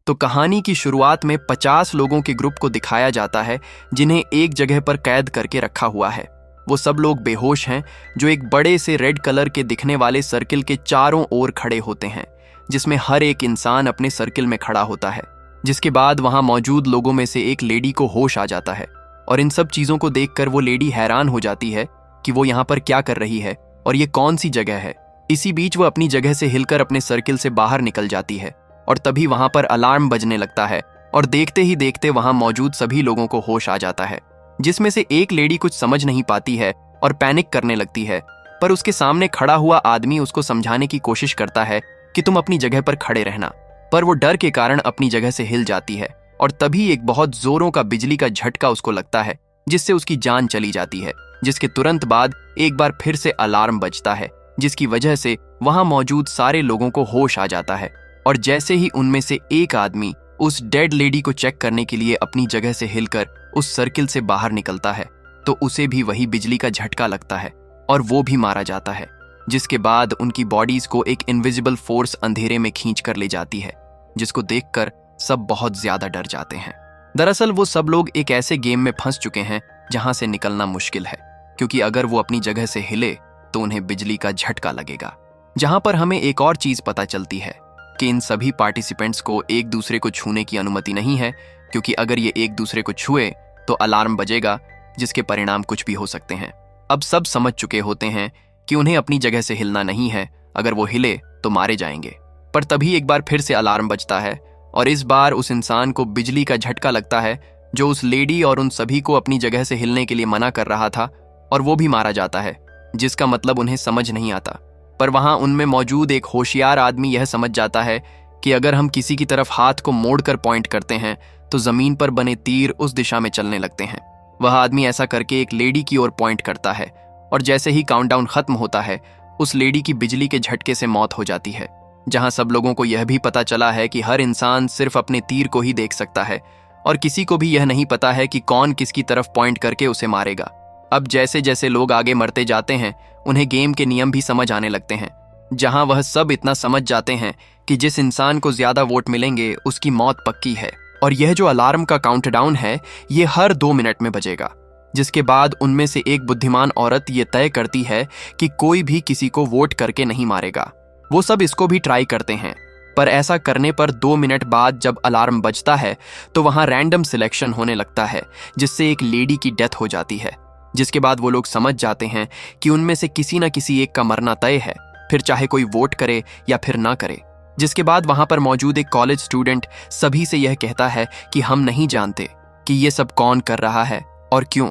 तो कहानी की शुरुआत में 50 लोगों के ग्रुप को दिखाया जाता है जिन्हें एक जगह पर कैद करके रखा हुआ है। वो सब लोग बेहोश हैं जो एक बड़े से रेड कलर के दिखने वाले सर्किल के चारों ओर खड़े होते हैं, जिसमें हर एक इंसान अपने सर्किल में खड़ा होता है। जिसके बाद वहां मौजूद लोगों में से एक लेडी को होश आ जाता है और इन सब चीजों को देखकर वो लेडी हैरान हो जाती है कि वो यहाँ पर क्या कर रही है और ये कौन सी जगह है। इसी बीच वो अपनी जगह से हिलकर अपने सर्किल से बाहर निकल जाती है और तभी वहां पर अलार्म बजने लगता है और देखते ही देखते वहां मौजूद सभी लोगों को होश आ जाता है, जिसमें से एक लेडी कुछ समझ नहीं पाती है और पैनिक करने लगती है। पर उसके सामने खड़ा हुआ आदमी उसको समझाने की कोशिश करता है कि तुम अपनी जगह पर खड़े रहना, पर वो डर के कारण अपनी जगह से हिल जाती है और तभी एक बहुत जोरों का बिजली का झटका उसको लगता है जिससे उसकी जान चली जाती है। जिसके तुरंत बाद एक बार फिर से अलार्म बजता है, जिसकी वजह से वहां मौजूद सारे लोगों को होश आ जाता है और जैसे ही उनमें से एक आदमी उस डेड लेडी को चेक करने के लिए अपनी जगह से हिलकर उस सर्किल से बाहर निकलता है तो उसे भी वही बिजली का झटका लगता है और वो भी मारा जाता है। जिसके बाद उनकी बॉडीज को एक इनविजिबल फोर्स अंधेरे में खींच कर ले जाती है, जिसको देखकर सब बहुत ज्यादा डर जाते हैं। दरअसल वो सब लोग एक ऐसे गेम में फंस चुके हैं जहां से निकलना मुश्किल है, क्योंकि अगर वो अपनी जगह से हिले तो उन्हें बिजली का झटका लगेगा। जहां पर हमें एक और चीज पता चलती है कि इन सभी पार्टिसिपेंट्स को एक दूसरे को छूने की अनुमति नहीं है, क्योंकि अगर ये एक दूसरे को छुए तो अलार्म बजेगा, जिसके परिणाम कुछ भी हो सकते हैं। अब सब समझ चुके होते हैं कि उन्हें अपनी जगह से हिलना नहीं है, अगर वो हिले तो मारे जाएंगे। पर तभी एक बार फिर से अलार्म बजता है और इस बार उस इंसान को बिजली का झटका लगता है जो उस लेडी और उन सभी को अपनी जगह से हिलने के लिए मना कर रहा था, और वो भी मारा जाता है, जिसका मतलब उन्हें समझ नहीं आता। पर वहां उनमें मौजूद एक होशियार आदमी यह समझ जाता है कि अगर हम किसी की तरफ हाथ को मोड़कर पॉइंट करते हैं तो जमीन पर बने तीर उस दिशा में चलने लगते हैं। वह आदमी ऐसा करके एक लेडी की ओर पॉइंट करता है और जैसे ही काउंटडाउन खत्म होता है उस लेडी की बिजली के झटके से मौत हो जाती है। जहां सब लोगों को यह भी पता चला है कि हर इंसान सिर्फ अपने तीर को ही देख सकता है और किसी को भी यह नहीं पता है कि कौन किसकी तरफ पॉइंट करके उसे मारेगा। अब जैसे जैसे लोग आगे मरते जाते हैं उन्हें गेम के नियम भी समझ आने लगते हैं, जहां वह सब इतना समझ जाते हैं कि जिस इंसान को ज्यादा वोट मिलेंगे उसकी मौत पक्की है और यह जो अलार्म का काउंटडाउन है ये हर 2 मिनट में बजेगा। जिसके बाद उनमें से एक बुद्धिमान औरत ये तय करती है कि कोई भी किसी को वोट करके नहीं मारेगा। वो सब इसको भी ट्राई करते हैं, पर ऐसा करने पर 2 मिनट बाद जब अलार्म बजता है तो वहां रैंडम सिलेक्शन होने लगता है, जिससे एक लेडी की डेथ हो जाती है। जिसके बाद वो लोग समझ जाते हैं कि उनमें से किसी न किसी एक का मरना तय है, फिर चाहे कोई वोट करे या फिर ना करे। जिसके बाद वहां पर मौजूद एक कॉलेज स्टूडेंट सभी से यह कहता है कि हम नहीं जानते कि ये सब कौन कर रहा है और क्यों,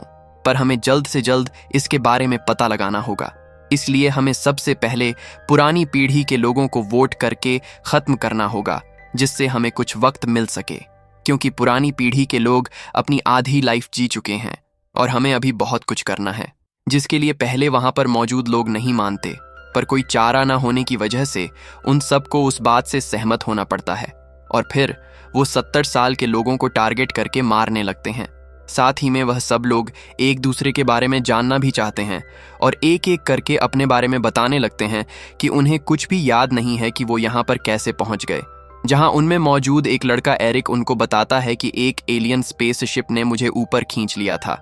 पर हमें जल्द से जल्द इसके बारे में पता लगाना होगा। इसलिए हमें सबसे पहले पुरानी पीढ़ी के लोगों को वोट करके खत्म करना होगा, जिससे हमें कुछ वक्त मिल सके, क्योंकि पुरानी पीढ़ी के लोग अपनी आधी लाइफ जी चुके हैं और हमें अभी बहुत कुछ करना है, जिसके लिए पहले वहां पर मौजूद लोग नहीं मानते, पर कोई चारा ना होने की वजह से उन सबको उस बात से सहमत होना पड़ता है और फिर वो 70 साल के लोगों को टारगेट करके मारने लगते हैं। साथ ही में वह सब लोग एक दूसरे के बारे में जानना भी चाहते हैं और एक एक करके अपने बारे में बताने लगते हैं कि उन्हें कुछ भी याद नहीं है कि वो यहाँ पर कैसे पहुंच गए। जहां उनमें मौजूद एक लड़का एरिक उनको बताता है कि एक एलियन स्पेसशिप ने मुझे ऊपर खींच लिया था,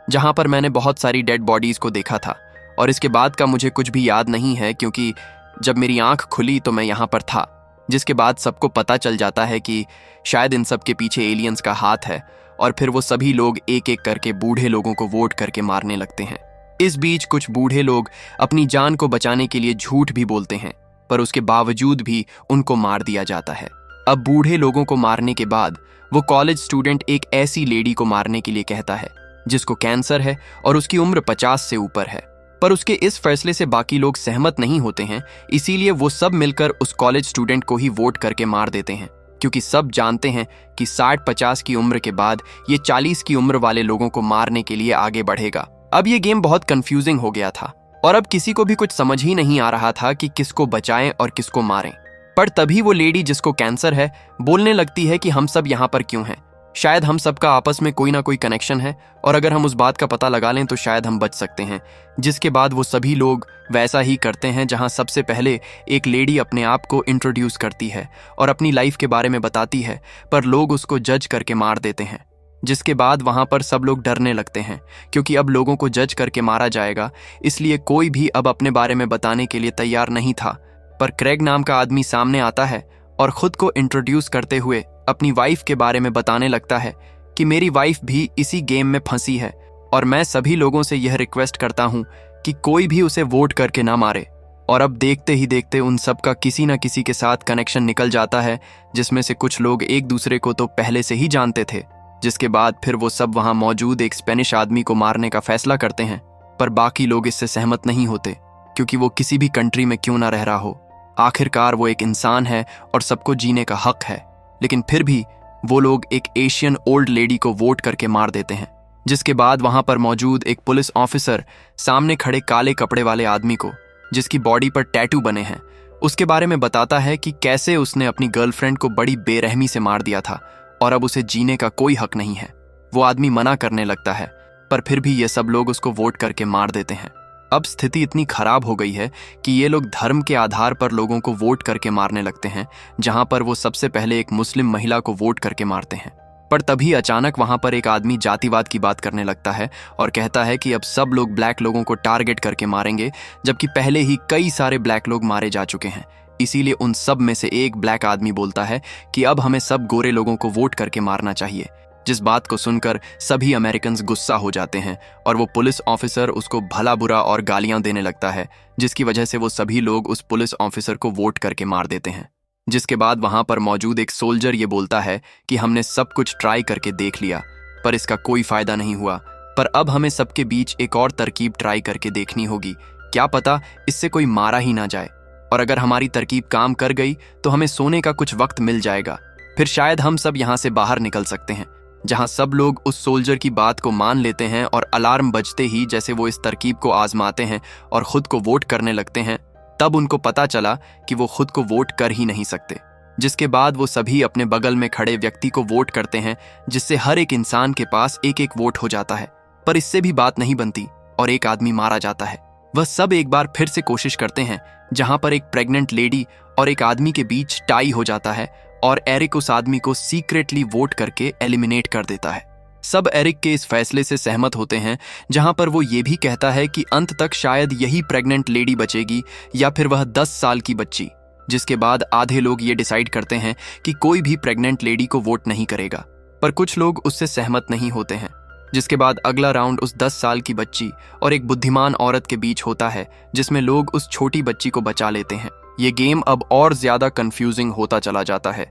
जहां पर मैंने बहुत सारी डेड बॉडीज को देखा था और इसके बाद का मुझे कुछ भी याद नहीं है, क्योंकि जब मेरी आंख खुली तो मैं यहाँ पर था। जिसके बाद सबको पता चल जाता है कि शायद इन सब के पीछे एलियंस का हाथ है और फिर वो सभी लोग एक एक करके बूढ़े लोगों को वोट करके मारने लगते हैं। इस बीच कुछ बूढ़े लोग अपनी जान को बचाने के लिए झूठ भी बोलते हैं, पर उसके बावजूद भी उनको मार दिया जाता है। अब बूढ़े लोगों को मारने के बाद वो कॉलेज स्टूडेंट एक ऐसी लेडी को मारने के लिए कहता है जिसको कैंसर है और उसकी उम्र 50 से ऊपर है, पर उसके इस फैसले से बाकी लोग सहमत नहीं होते हैं। इसीलिए वो सब मिलकर उस कॉलेज स्टूडेंट को ही वोट करके मार देते हैं, क्योंकि सब जानते हैं कि 60-50 की उम्र के बाद ये 40 की उम्र वाले लोगों को मारने के लिए आगे बढ़ेगा। अब ये गेम बहुत कंफ्यूजिंग हो गया था और अब किसी को भी कुछ समझ ही नहीं आ रहा था कि किसको बचाएं और किसको मारें। पर तभी वो लेडी जिसको कैंसर है बोलने लगती है कि हम सब यहाँ पर क्यों हैं, शायद हम सबका आपस में कोई ना कोई कनेक्शन है और अगर हम उस बात का पता लगा लें तो शायद हम बच सकते हैं। जिसके बाद वो सभी लोग वैसा ही करते हैं, जहां सबसे पहले एक लेडी अपने आप को इंट्रोड्यूस करती है और अपनी लाइफ के बारे में बताती है, पर लोग उसको जज करके मार देते हैं। जिसके बाद वहां पर सब लोग डरने लगते हैं क्योंकि अब लोगों को जज करके मारा जाएगा, इसलिए कोई भी अब अपने बारे में बताने के लिए तैयार नहीं था। पर क्रेग नाम का आदमी सामने आता है और खुद को इंट्रोड्यूस करते हुए अपनी वाइफ के बारे में बताने लगता है कि मेरी वाइफ भी इसी गेम में फंसी है और मैं सभी लोगों से यह रिक्वेस्ट करता हूं कि कोई भी उसे वोट करके ना मारे। और अब देखते ही देखते उन सब का किसी न किसी के साथ कनेक्शन निकल जाता है, जिसमें से कुछ लोग एक दूसरे को तो पहले से ही जानते थे। जिसके बाद फिर वो सब वहां मौजूद एक स्पेनिश आदमी को मारने का फैसला करते हैं, पर बाकी लोग इससे सहमत नहीं होते क्योंकि वो किसी भी कंट्री में क्यों ना रह रहा हो, आखिरकार वो एक इंसान है और सबको जीने का हक है। लेकिन फिर भी वो लोग एक एशियन ओल्ड लेडी को वोट करके मार देते हैं। जिसके बाद वहां पर मौजूद एक पुलिस ऑफिसर सामने खड़े काले कपड़े वाले आदमी को, जिसकी बॉडी पर टैटू बने हैं, उसके बारे में बताता है कि कैसे उसने अपनी गर्लफ्रेंड को बड़ी बेरहमी से मार दिया था और अब उसे जीने का कोई हक नहीं है। वो आदमी मना करने लगता है, पर फिर भी ये सब लोग उसको वोट करके मार देते हैं। अब स्थिति इतनी खराब हो गई है कि ये लोग धर्म के आधार पर लोगों को वोट करके मारने लगते हैं, जहां पर वो सबसे पहले एक मुस्लिम महिला को वोट करके मारते हैं। पर तभी अचानक वहां पर एक आदमी जातिवाद की बात करने लगता है और कहता है कि अब सब लोग ब्लैक लोगों को टारगेट करके मारेंगे, जबकि पहले ही कई सारे ब्लैक लोग मारे जा चुके हैं। इसीलिए उन सब में से एक ब्लैक आदमी बोलता है कि अब हमें सब गोरे लोगों को वोट करके मारना चाहिए। जिस बात को सुनकर सभी अमेरिकन्स गुस्सा हो जाते हैं और वो पुलिस ऑफिसर उसको भला बुरा और गालियां देने लगता है, जिसकी वजह से वो सभी लोग उस पुलिस ऑफिसर को वोट करके मार देते हैं। जिसके बाद वहां पर मौजूद एक सोल्जर ये बोलता है कि हमने सब कुछ ट्राई करके देख लिया, पर इसका कोई फायदा नहीं हुआ, पर अब हमें सबके बीच एक और तरकीब ट्राई करके देखनी होगी। क्या पता इससे कोई मारा ही ना जाए, और अगर हमारी तरकीब काम कर गई तो हमें सोने का कुछ वक्त मिल जाएगा, फिर शायद हम सब यहाँ से बाहर निकल सकते हैं। जहां सब लोग उस सोल्जर की बात को मान लेते हैं और अलार्म बजते ही जैसे वो इस तरकीब को आजमाते हैं और खुद को वोट करने लगते हैं, तब उनको पता चला कि वो खुद को वोट कर ही नहीं सकते। जिसके बाद वो सभी अपने बगल में खड़े व्यक्ति को वोट करते हैं, जिससे हर एक इंसान के पास एक एक वोट हो जाता है। पर इससे भी बात नहीं बनती और एक आदमी मारा जाता है। वह सब एक बार फिर से कोशिश करते हैं, जहां पर एक प्रेग्नेंट लेडी और एक आदमी के बीच टाई हो जाता है और एरिक उस आदमी को सीक्रेटली वोट करके एलिमिनेट कर देता है। सब एरिक के इस फैसले से सहमत होते हैं, जहां पर वो ये भी कहता है कि अंत तक शायद यही प्रेग्नेंट लेडी बचेगी या फिर वह 10 साल की बच्ची। जिसके बाद आधे लोग ये डिसाइड करते हैं कि कोई भी प्रेग्नेंट लेडी को वोट नहीं करेगा, पर कुछ लोग उससे सहमत नहीं होते हैं। जिसके बाद अगला राउंड उस 10 साल की बच्ची और एक बुद्धिमान औरत के बीच होता है, जिसमें लोग उस छोटी बच्ची को बचा लेते हैं। ये गेम अब और ज्यादा कंफ्यूजिंग होता चला जाता है,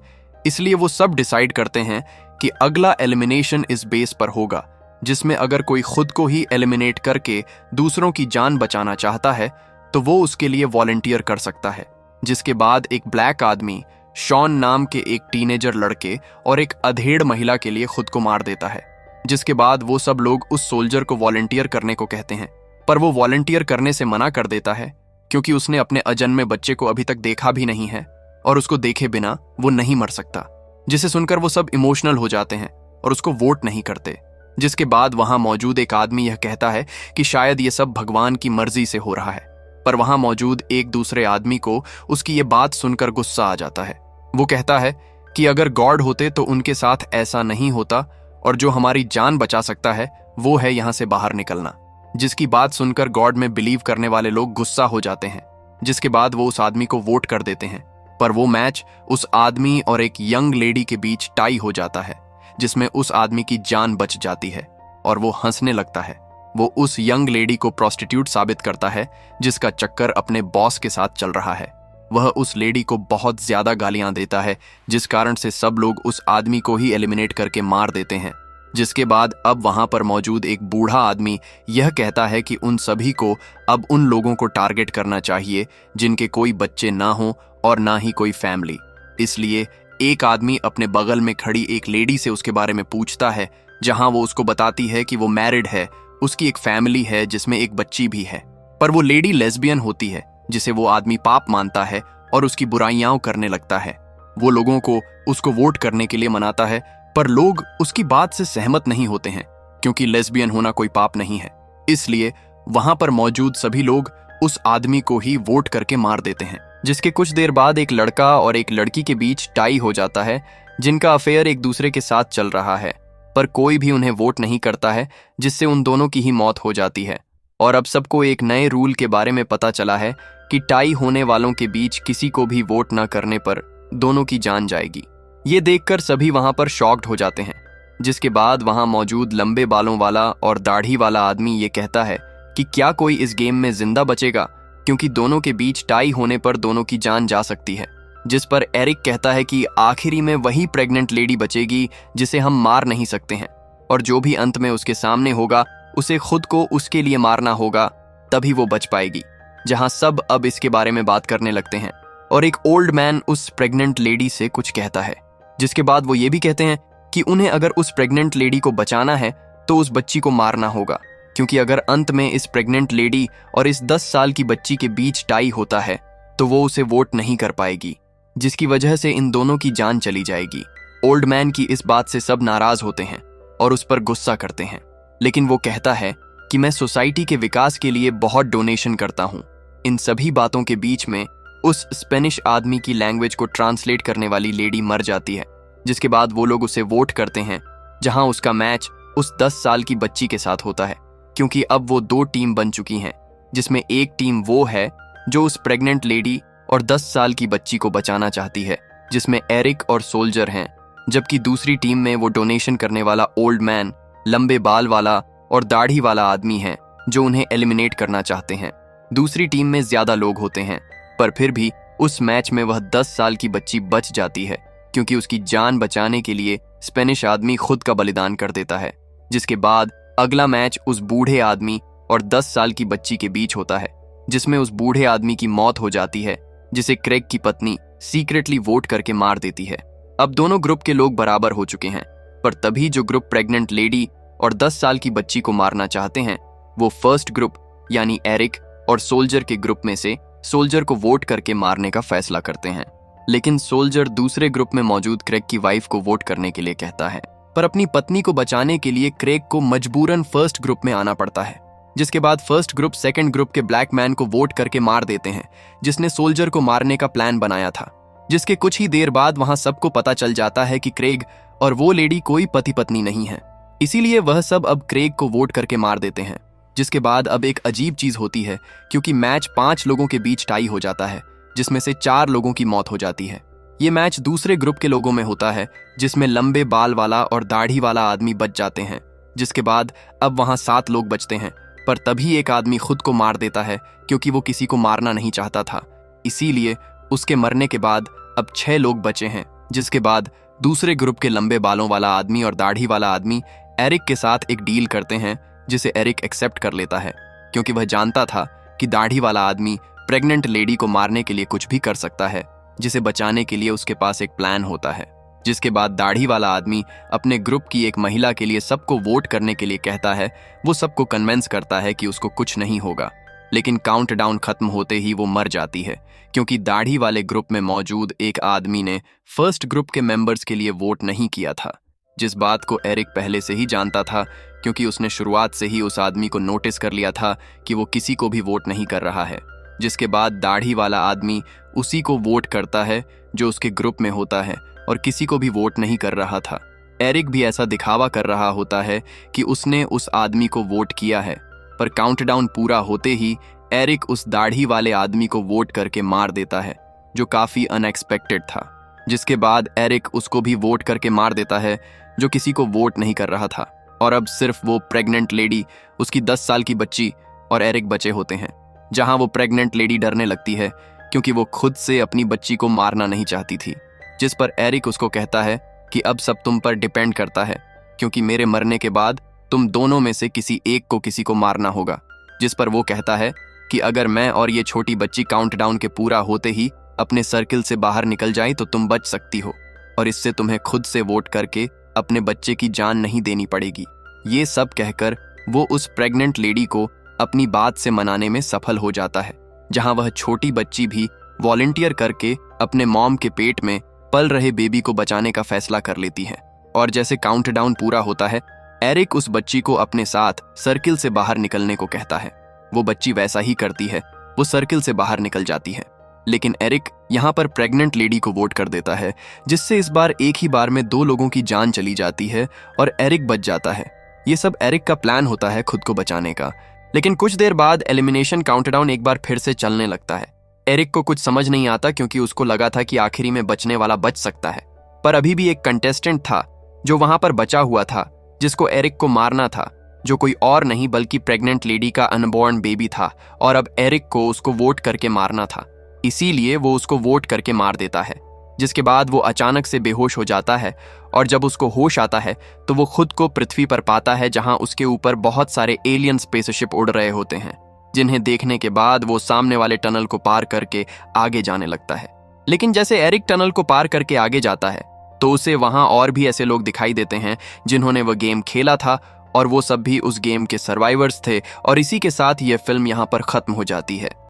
इसलिए वो सब डिसाइड करते हैं कि अगला एलिमिनेशन इस बेस पर होगा, जिसमें अगर कोई खुद को ही एलिमिनेट करके दूसरों की जान बचाना चाहता है तो वो उसके लिए वॉलंटियर कर सकता है। जिसके बाद एक ब्लैक आदमी शॉन नाम के एक टीनेजर लड़के और एक अधेड़ महिला के लिए खुद को मार देता है। जिसके बाद वो सब लोग उस सोल्जर को वॉलंटियर करने को कहते हैं, पर वो वॉलंटियर करने से मना कर देता है क्योंकि उसने अपने अजन्मे बच्चे को अभी तक देखा भी नहीं है और उसको देखे बिना वो नहीं मर सकता। जिसे सुनकर वो सब इमोशनल हो जाते हैं और उसको वोट नहीं करते। जिसके बाद वहां मौजूद एक आदमी यह कहता है कि शायद ये सब भगवान की मर्जी से हो रहा है, पर वहां मौजूद एक दूसरे आदमी को उसकी ये बात सुनकर गुस्सा आ जाता है। वो कहता है कि अगर गॉड होते तो उनके साथ ऐसा नहीं होता और जो हमारी जान बचा सकता है वो है यहाँ से बाहर निकलना। जिसकी बात सुनकर गॉड में बिलीव करने वाले लोग गुस्सा हो जाते हैं। जिसके बाद वो उस आदमी को वोट कर देते हैं, पर वो मैच उस आदमी और एक यंग लेडी के बीच टाई हो जाता है, जिसमें उस आदमी की जान बच जाती है और वो हंसने लगता है। वो उस यंग लेडी को प्रोस्टिट्यूट साबित करता है, जिसका चक्कर अपने बॉस के साथ चल रहा है। वह उस लेडी को बहुत ज्यादा गालियां देता है, जिस कारण से सब लोग उस आदमी को ही एलिमिनेट करके मार देते हैं। जिसके बाद अब वहां पर मौजूद एक बूढ़ा आदमी यह कहता है कि उन सभी को अब उन लोगों को टारगेट करना चाहिए जिनके कोई बच्चे ना हो और ना ही कोई फैमिली। इसलिए एक आदमी अपने बगल में खड़ी एक लेडी से उसके बारे में पूछता है, जहां वो उसको बताती है कि वो मैरिड है, उसकी एक फैमिली है जिसमें एक बच्ची भी है, पर वो लेडी लेस्बियन होती है, जिसे वो आदमी पाप मानता है और उसकी बुराइयां करने लगता है। वो लोगों को उसको वोट करने के लिए मनाता है, पर लोग उसकी बात से सहमत नहीं होते हैं क्योंकि लेस्बियन होना कोई पाप नहीं है। इसलिए वहां पर मौजूद सभी लोग उस आदमी को ही वोट करके मार देते हैं। जिसके कुछ देर बाद एक लड़का और एक लड़की के बीच टाई हो जाता है, जिनका अफेयर एक दूसरे के साथ चल रहा है, पर कोई भी उन्हें वोट नहीं करता है, जिससे उन दोनों की ही मौत हो जाती है। और अब सबको एक नए रूल के बारे में पता चला है कि टाई होने वालों के बीच किसी को भी वोट न करने पर दोनों की जान जाएगी। ये देखकर सभी वहां पर शॉक्ड हो जाते हैं। जिसके बाद वहां मौजूद लंबे बालों वाला और दाढ़ी वाला आदमी ये कहता है कि क्या कोई इस गेम में जिंदा बचेगा, क्योंकि दोनों के बीच टाई होने पर दोनों की जान जा सकती है। जिस पर एरिक कहता है कि आखिरी में वही प्रेग्नेंट लेडी बचेगी जिसे हम मार नहीं सकते हैं, और जो भी अंत में उसके सामने होगा उसे खुद को उसके लिए मारना होगा, तभी वो बच पाएगी। जहां सब अब इसके बारे में बात करने लगते हैं और एक ओल्ड मैन उस प्रेग्नेंट लेडी से कुछ कहता है। जिसके बाद वो ये भी कहते हैं कि उन्हें अगर उस प्रेग्नेंट लेडी को बचाना है तो उस बच्ची को मारना होगा, क्योंकि अगर अंत में इस प्रेग्नेंट लेडी और इस 10 साल की बच्ची के बीच टाई होता है तो वो उसे वोट नहीं कर पाएगी, जिसकी वजह से इन दोनों की जान चली जाएगी। ओल्ड मैन की इस बात से सब नाराज होते हैं और उस पर गुस्सा करते हैं, लेकिन वो कहता है कि मैं सोसाइटी के विकास के लिए बहुत डोनेशन करता हूँ। इन सभी बातों के बीच में उस स्पेनिश आदमी की लैंग्वेज को ट्रांसलेट करने वाली लेडी मर जाती है। जिसके बाद वो लोग उसे वोट करते हैं, जहां उसका मैच उस 10 साल की बच्ची के साथ होता है, क्योंकि अब वो 2 टीम बन चुकी हैं, जिसमें एक टीम वो है जो उस प्रेग्नेंट लेडी और 10 साल की बच्ची को बचाना चाहती है, जिसमें एरिक और सोल्जर हैं, जबकि दूसरी टीम में वो डोनेशन करने वाला ओल्ड मैन, लंबे बाल वाला और दाढ़ी वाला आदमी है जो उन्हें एलिमिनेट करना चाहते हैं। दूसरी टीम में ज्यादा लोग होते हैं, पर फिर भी उस मैच में वह 10 साल की बच्ची बच जाती है, क्योंकि उसकी जान बचाने के लिए स्पेनिश आदमी खुद का बलिदान कर देता है। जिसके बाद अगला मैच उस बूढ़े आदमी और 10 साल की बच्ची के बीच होता है, जिसमें उस बूढ़े आदमी की मौत हो जाती है, जिसे क्रेग की पत्नी सीक्रेटली वोट करके मार देती है। अब दोनों ग्रुप के लोग बराबर हो चुके हैं, पर तभी जो ग्रुप प्रेग्नेंट लेडी और 10 साल की बच्ची को मारना चाहते हैं, वो फर्स्ट ग्रुप यानी एरिक और सोल्जर के ग्रुप में से सोल्जर को वोट करके मारने का फैसला करते हैं। लेकिन सोल्जर दूसरे ग्रुप में मौजूद क्रेग की वाइफ को वोट करने के लिए कहता है, पर अपनी पत्नी को बचाने के लिए क्रेग को मजबूरन फर्स्ट ग्रुप में आना पड़ता है। जिसके बाद फर्स्ट ग्रुप सेकंड ग्रुप के ब्लैक मैन को वोट करके मार देते हैं, जिसने सोल्जर को मारने का प्लान बनाया था। जिसके कुछ ही देर बाद वहां सबको पता चल जाता है कि क्रेग और वो लेडी कोई पति पत्नी नहीं है, इसीलिए वह सब अब क्रेग को वोट करके मार देते हैं। जिसके बाद अब एक अजीब चीज होती है, क्योंकि मैच 5 लोगों के बीच टाई हो जाता है, जिसमें से 4 लोगों की मौत हो जाती है। ये मैच दूसरे ग्रुप के लोगों में होता है, जिसमें लंबे बाल वाला और दाढ़ी वाला आदमी बच जाते हैं। जिसके बाद अब वहां 7 लोग बचते हैं, पर तभी एक आदमी खुद को मार देता है, क्योंकि वो किसी को मारना नहीं चाहता था। इसीलिए उसके मरने के बाद अब 6 लोग बचे हैं। जिसके बाद दूसरे ग्रुप के लंबे बालों वाला आदमी और दाढ़ी वाला आदमी एरिक के साथ एक डील करते हैं, जिसे एरिक एक्सेप्ट कर लेता है, क्योंकि वह जानता था कि दाढ़ी वाला आदमी प्रेग्नेंट लेडी को मारने के लिए कुछ भी कर सकता है, जिसे बचाने के लिए उसके पास एक प्लान होता है। जिसके बाद दाढ़ी वाला आदमी अपने ग्रुप की एक महिला के लिए सबको वोट करने के लिए कहता है। वो सबको कन्विंस करता है कि उसको कुछ नहीं होगा, लेकिन काउंटडाउन खत्म होते ही वो मर जाती है, क्योंकि दाढ़ी वाले ग्रुप में मौजूद एक आदमी ने फर्स्ट ग्रुप के मेंबर्स के लिए वोट नहीं किया था। जिस बात को एरिक पहले से ही जानता था, क्योंकि उसने शुरुआत से ही उस आदमी को नोटिस कर लिया था कि वो किसी को भी वोट नहीं कर रहा है। जिसके बाद दाढ़ी वाला आदमी उसी को वोट करता है जो उसके ग्रुप में होता है, और किसी को भी वोट नहीं कर रहा था। एरिक भी ऐसा दिखावा कर रहा होता है कि उसने उस आदमी को वोट किया है, पर काउंटडाउन पूरा होते ही एरिक उस दाढ़ी वाले आदमी को वोट करके मार देता है, जो काफी अनएक्सपेक्टेड था। जिसके बाद एरिक उसको भी वोट करके मार देता है, जो किसी को वोट नहीं कर रहा था, और अब सिर्फ वो प्रेग्नेंट लेडी, उसकी 10 साल की बच्ची और एरिक बचे होते हैं। जहां वो प्रेग्नेंट लेडी डरने लगती है, क्योंकि वो खुद से अपनी बच्ची को मारना नहीं चाहती थी। जिस पर एरिक उसको कहता है कि अब सब तुम पर डिपेंड करता है, क्योंकि मेरे मरने के बाद तुम दोनों में से किसी एक को किसी को मारना होगा। जिस पर वो कहता है कि अगर मैं और ये छोटी बच्ची काउंटडाउन के पूरा होते ही अपने सर्किल से बाहर निकल जाए तो तुम बच सकती हो, और इससे तुम्हें खुद से वोट करके अपने बच्चे की जान नहीं देनी पड़ेगी। ये सब कहकर वो उस प्रेग्नेंट लेडी को अपनी बात से मनाने में सफल हो जाता है, जहां वह छोटी बच्ची भी वॉलंटियर करके अपने मॉम के पेट में पल रहे बेबी को बचाने का फैसला कर लेती है। और जैसे काउंटडाउन पूरा होता है, एरिक उस बच्ची को अपने साथ सर्किल से बाहर निकलने को कहता है। वो बच्ची वैसा ही करती है, वो सर्किल से बाहर निकल जाती है। लेकिन एरिक यहाँ पर प्रेग्नेंट लेडी को वोट कर देता है, जिससे इस बार एक ही बार में 2 लोगों की जान चली जाती है और एरिक बच जाता है। ये सब एरिक का प्लान होता है खुद को बचाने का। लेकिन कुछ देर बाद एलिमिनेशन काउंटडाउन एक बार फिर से चलने लगता है। एरिक को कुछ समझ नहीं आता, क्योंकि उसको लगा था कि आखिरी में बचने वाला बच सकता है, पर अभी भी एक कंटेस्टेंट था जो वहां पर बचा हुआ था, जिसको एरिक को मारना था, जो कोई और नहीं बल्कि प्रेग्नेंट लेडी का अनबॉर्न बेबी था। और अब एरिक को उसको वोट करके मारना था, इसीलिए वो उसको वोट करके मार देता है। जिसके बाद वो अचानक से बेहोश हो जाता है, और जब उसको होश आता है तो वो खुद को पृथ्वी पर पाता है, जहां उसके ऊपर बहुत सारे एलियन स्पेसशिप उड़ रहे होते हैं, जिन्हें देखने के बाद वो सामने वाले टनल को पार करके आगे जाने लगता है। लेकिन जैसे एरिक टनल को पार करके आगे जाता है तो उसे वहां और भी ऐसे लोग दिखाई देते हैं जिन्होंने वो गेम खेला था, और वो सब भी उस गेम के सर्वाइवर्स थे। और इसी के साथ ये फिल्म यहाँ पर खत्म हो जाती है।